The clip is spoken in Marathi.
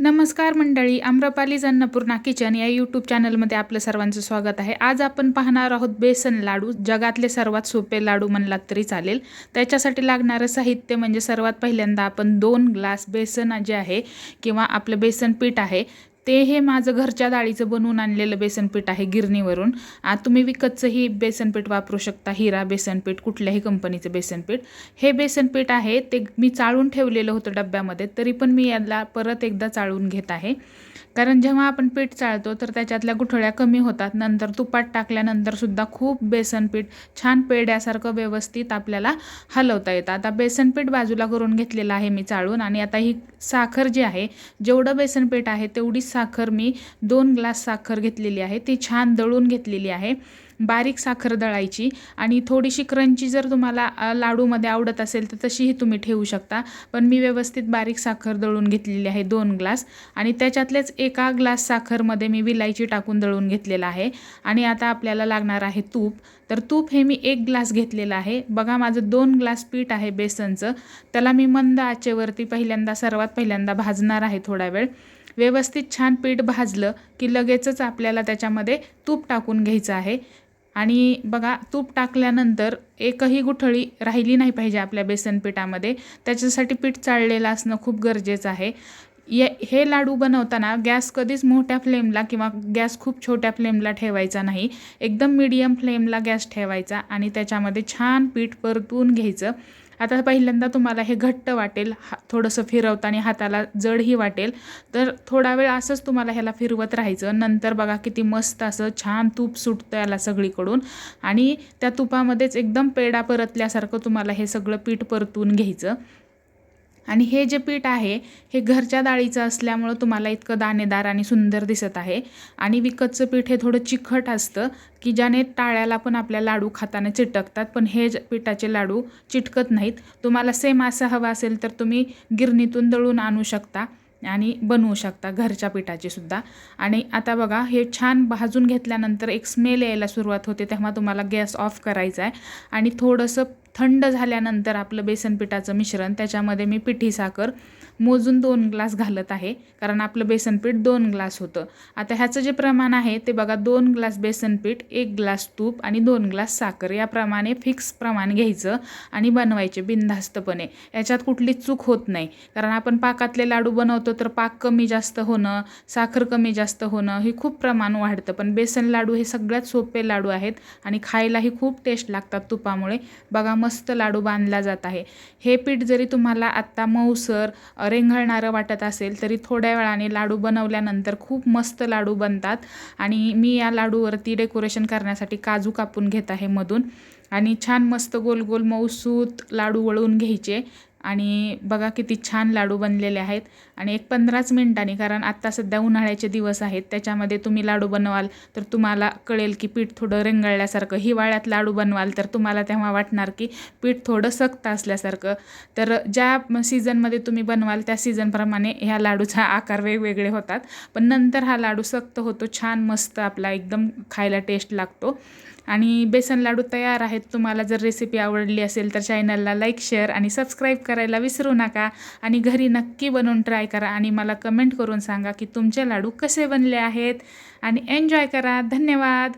नमस्कार मंडळी, आम्रपालीज अन्नपूर्णा किचन या यूट्यूब चॅनलमध्ये आपलं सर्वांचं स्वागत आहे। आज आपण पाहणार आहोत बेसन लाडू। जगातले सर्वात सोपे लाडू म्हणलात तरी चालेल। त्याच्यासाठी लागणारं साहित्य म्हणजे सर्वात पहिल्यांदा आपण 2 ग्लास बेसन जे आहे किंवा आपलं बेसन पीठ आहे ते हे माझं घरच्या डाळीचं बनवून आणलेलं बेसन पीठ आहे गिरणीवरून। तुम्ही विकतचंही बेसन पीठ वापरू शकता, हिरा बेसन पीठ, कुठल्याही कंपनीचं बेसन पीठ। हे बेसन पीठ आहे ते मी चाळून ठेवलेलं होतं डब्यामध्ये, तरी पण मी याला परत एकदा चाळून घेत आहे। कारण जेव्हा आपण पीठ चाळतो तर त्याच्यातल्या गुठळ्या कमी होतात, नंतर तुपात टाकल्यानंतर सुद्धा खूप बेसन पीठ छान पेड्यासारखं व्यवस्थित आपल्याला हलवता येतं। आता बेसन पीठ बाजूला करून घेतलेलं आहे मी चाळून, आणि आता ही साखर जी आहे, जेवढं बेसन पीठ आहे तेवढीच साखर मी 2 ग्लास साखर घेतलेली आहे, ती छान दळून घेतलेली आहे। बारीक साखर दळायची, आणि थोडीशी क्रंची जर तुम्हाला लाडूमध्ये आवडत असेल तर तशीही तुम्ही ठेवू शकता, पण मी व्यवस्थित बारीक साखर दळून घेतलेली आहे 2 ग्लास। आणि त्याच्यातलेच एका ग्लास साखरमध्ये मी विलायची टाकून दळून घेतलेला आहे। आणि आता आपल्याला लागणार आहे तूप। तर तूप हे मी 1 ग्लास घेतलेलं आहे। बघा, माझं 2 ग्लास पीठ आहे बेसनचं, त्याला मी मंद आचेवरती सर्वात पहिल्यांदा भाजणार आहे थोडा वेळ। व्यवस्थित छान पीठ भाजलं की लगेचच आपल्याला त्याच्यामध्ये तूप टाकून घ्यायचं आहे। आणि बघा, तूप टाकल्यानंतर एकही गुठळी राहिली नाही पाहिजे आपल्या बेसन पिठामध्ये, त्याच्यासाठी पीठ चाळलेलं असणं खूप गरजेचं आहे। हे लाडू बनवताना गॅस कधीच मोठ्या फ्लेमला किंवा गॅस खूप छोट्या फ्लेमला ठेवायचा नाही, एकदम मीडियम फ्लेमला गॅस ठेवायचा आणि त्याच्यामध्ये छान पीठ परतून घ्यायचं। आता पहिल्यांदा तुम्हाला हे घट्ट वाटेल, थोडंसं फिरवताना हाताला जडही वाटेल, तर थोडा वेळ असंच तुम्हाला ह्याला फिरवत राहायचं। नंतर बघा किती मस्त असं छान तूप सुटतं याला सगळीकडून, आणि त्या तुपामध्येच एकदम पेढा परतल्यासारखं तुम्हाला हे सगळं पीठ परतून घ्यायचं। आणि हे जे पीठ आहे हे घरच्या डाळीचं असल्यामुळं तुम्हाला इतकं दाणेदार आणि सुंदर दिसत आहे। आणि विकतचं पीठ हे थोडं चिकट असतं, की ज्याने टाळ्याला पण आपल्या लाडू खाताना चिटकतात, पण हे पिठाचे लाडू चिटकत नाहीत। तुम्हाला सेम असं हवं असेल तर तुम्ही गिरणीतून दळून आणू शकता आणि बनवू शकता घरच्या पिठाचे सुद्धा। आणि आता बघा, हे छान भाजून घेतल्यानंतर एक स्मेल यायला सुरुवात होते, तेव्हा तुम्हाला गॅस ऑफ करायचा आहे। आणि थोडंसं थंड झाल्यानंतर आपलं बेसन पिठाचं मिश्रण, त्याच्यामध्ये मी पिठी साखर मोजून 2 ग्लास घालत आहे, कारण आपलं बेसन पीठ 2 ग्लास होतं। आता ह्याचं जे प्रमाण आहे ते बघा, 2 ग्लास बेसन पीठ, 1 ग्लास तूप आणि 2 ग्लास साखर, याप्रमाणे फिक्स प्रमाण घ्यायचं आणि बनवायचे बिनधास्तपणे। याच्यात कुठलीच चूक होत नाही, कारण आपण पाकातले लाडू बनवतो तर पाक कमी जास्त होणं, साखर कमी जास्त होणं हे खूप प्रमाण वाढतं, पण बेसन लाडू हे सगळ्यात सोपे लाडू आहेत आणि खायलाही खूप टेस्ट लागतात तुपामुळे। बघा, मस्त लाडू बांधला जात आहे। हे पीठ जरी तुम्हाला आत्ता मऊसर रेंगाळणारं वाटत असेल तरी थोड्या वेळाने लाडू बनवल्यानंतर खूप मस्त लाडू बनतात। आणि मी या लाडूवरती डेकोरेशन करण्यासाठी काजू कापून घेत आहे मधून, आणि छान मस्त गोल गोल मऊसूत लाडू वळून घ्यायचे। आणि बघा किती छान लाडू बनलेले आहेत। आणि एक 15च मिनिटांनी, कारण आत्ता सध्या उन्हाळ्याचे दिवस आहेत, त्याच्यामध्ये तुम्ही लाडू बनवाल तर तुम्हाला कळेल की पीठ थोडं रेंगाळल्यासारखं। हिवाळ्यात लाडू बनवाल तर तुम्हाला तेव्हा वाटणार की पीठ थोडं सक्त असल्यासारखं। तर ज्या सीझनमध्ये तुम्ही बनवाल त्या सीझनप्रमाणे ह्या लाडूचा आकार वेगवेगळे होतात, पण नंतर हा लाडू सक्त होतो, छान मस्त आपला एकदम खायला टेस्ट लागतो। आणि बेसन लाडू तयार आहेत। तुम्हाला जर रेसिपी आवडली असेल तर चॅनलला लाईक, शेअर आणि सबस्क्राईब करायला विसरू नका। आणि घरी नक्की बनवून ट्राय करा आणि मला कमेंट करून सांगा की तुमचे लाडू कसे बनले आहेत, आणि एन्जॉय करा। धन्यवाद।